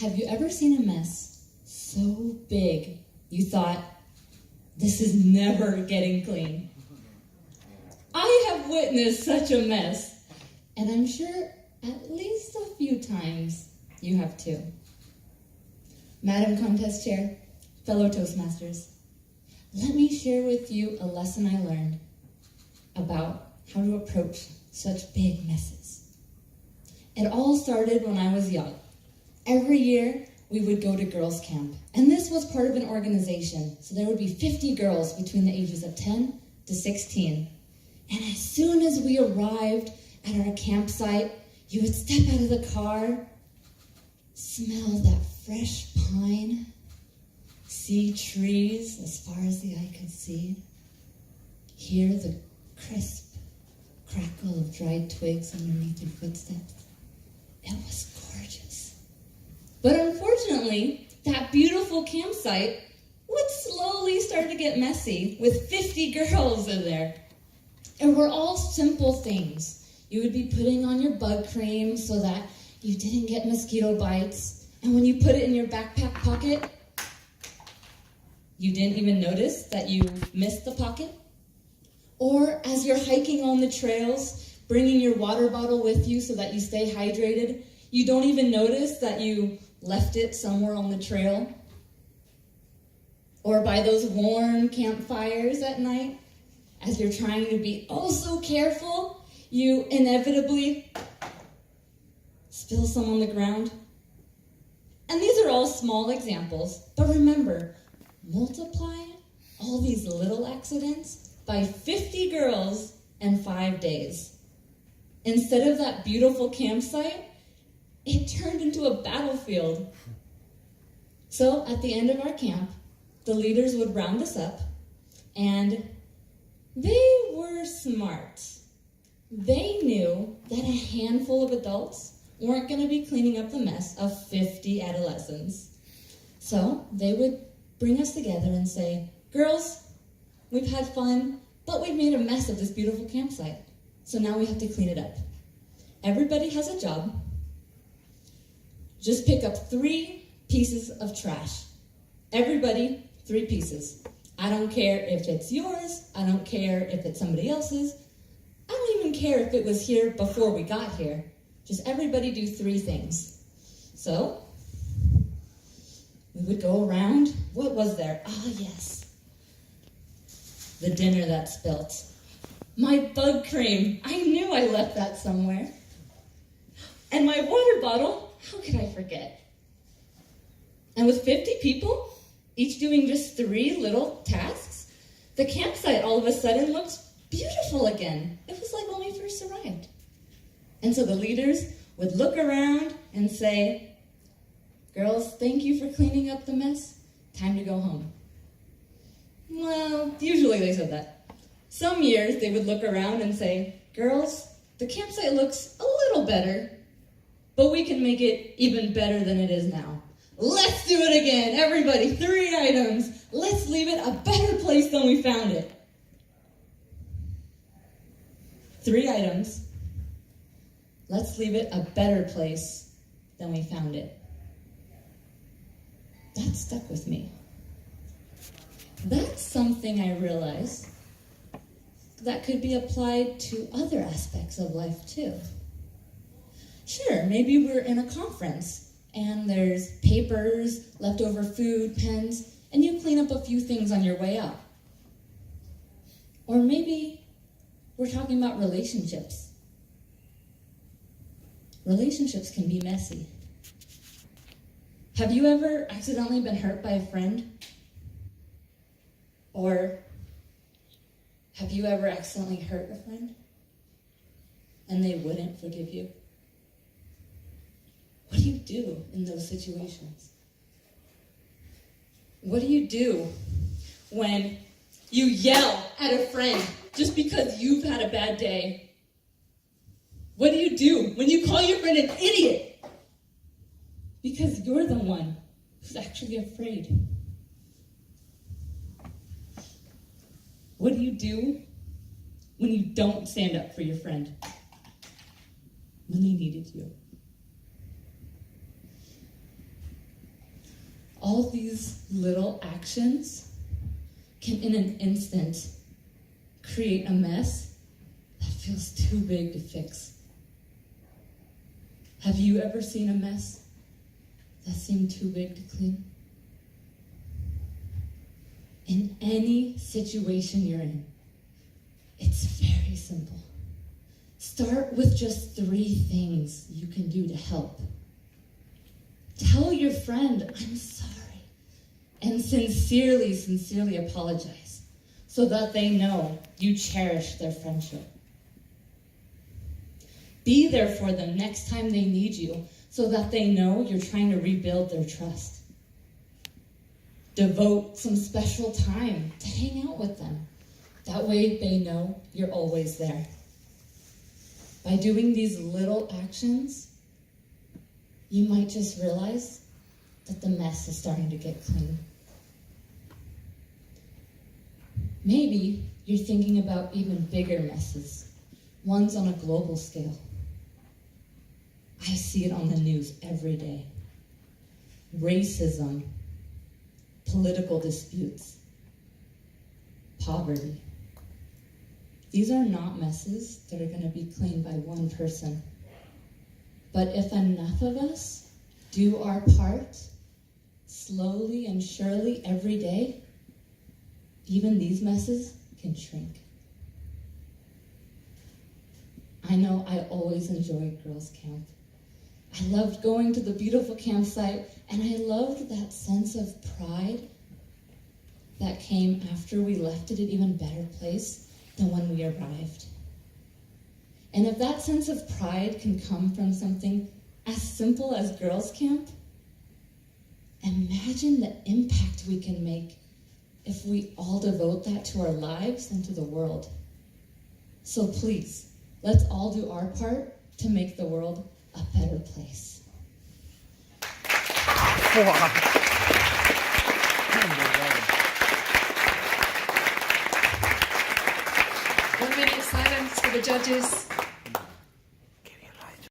Have you ever seen a mess so big you thought, this is never getting clean? I have witnessed such a mess, and I'm sure at least a few times you have too. Madam Contest Chair, fellow Toastmasters, let me share with you a lesson I learned about how to approach such big messes. It all started when I was young. Every year, we would go to girls' camp, and this was part of an organization, so there would be 50 girls between the ages of 10 to 16. And as soon as we arrived at our campsite, you would step out of the car, smell that fresh pine, see trees as far as the eye could see, hear the crisp crackle of dried twigs underneath your footsteps. It was gorgeous. But unfortunately, that beautiful campsite would slowly start to get messy with 50 girls in there. And were all simple things. You would be putting on your bug cream so that you didn't get mosquito bites. And when you put it in your backpack pocket, you didn't even notice that you missed the pocket. Or as you're hiking on the trails, bringing your water bottle with you so that you stay hydrated, you don't even notice that you left it somewhere on the trail. Or by those warm campfires at night, as you're trying to be oh so careful, you inevitably spill some on the ground. And these are all small examples, but remember, multiply all these little accidents by 50 girls and 5 days. Instead of that beautiful campsite, it turned into a battlefield. So at the end of our camp, the leaders would round us up, and they were smart. They knew that a handful of adults weren't going to be cleaning up the mess of 50 adolescents. So they would bring us together and say, girls, we've had fun, but we've made a mess of this beautiful campsite. So now we have to clean it up. Everybody has a job. Just pick up 3 pieces of trash. Everybody, 3 pieces. I don't care if it's yours. I don't care if it's somebody else's. I don't even care if it was here before we got here. Just everybody do 3 things. So, we would go around. What was there? Ah, yes. The dinner that spilt. My bug cream. I knew I left that somewhere. And my water bottle. How could I forget? And with 50 people, each doing just 3 little tasks, the campsite all of a sudden looks beautiful again. It was like when we first arrived. And so the leaders would look around and say, girls, thank you for cleaning up the mess. Time to go home. Well, usually they said that. Some years they would look around and say, girls, the campsite looks a little better, but we can make it even better than it is now. Let's do it again. Everybody, 3 items. Let's leave it a better place than we found it. 3 items. Let's leave it a better place than we found it. That stuck with me. That's something I realized that could be applied to other aspects of life too. Sure, maybe we're in a conference and there's papers, leftover food, pens, and you clean up a few things on your way out. Or maybe we're talking about relationships. Relationships can be messy. Have you ever accidentally been hurt by a friend? Or have you ever accidentally hurt a friend and they wouldn't forgive you? What do you do in those situations? What do you do when you yell at a friend just because you've had a bad day? What do you do when you call your friend an idiot because you're the one who's actually afraid? What do you do when you don't stand up for your friend when they needed you? all these little actions can, in an instant, create a mess that feels too big to fix. Have you ever seen a mess that seemed too big to clean? In any situation you're in, it's very simple. Start with just 3 things you can do to help. Tell your friend, I'm sorry, and sincerely apologize so that they know you cherish their friendship. Be there for them next time they need you so that they know you're trying to rebuild their trust. Devote some special time to hang out with them. That way they know you're always there. By doing these little actions, you might just realize that the mess is starting to get clean. Maybe you're thinking about even bigger messes, ones on a global scale. I see it on the news every day. Racism, political disputes, poverty. These are not messes that are going to be cleaned by one person. But if enough of us do our part, slowly and surely every day, even these messes can shrink. I know I always enjoyed girls' camp. I loved going to the beautiful campsite, and I loved that sense of pride that came after we left it an even better place than when we arrived. And if that sense of pride can come from something as simple as girls' camp, imagine the impact we can make if we all devote that to our lives and to the world. So please, let's all do our part to make the world a better place. Wow. 1 minute silence for the judges.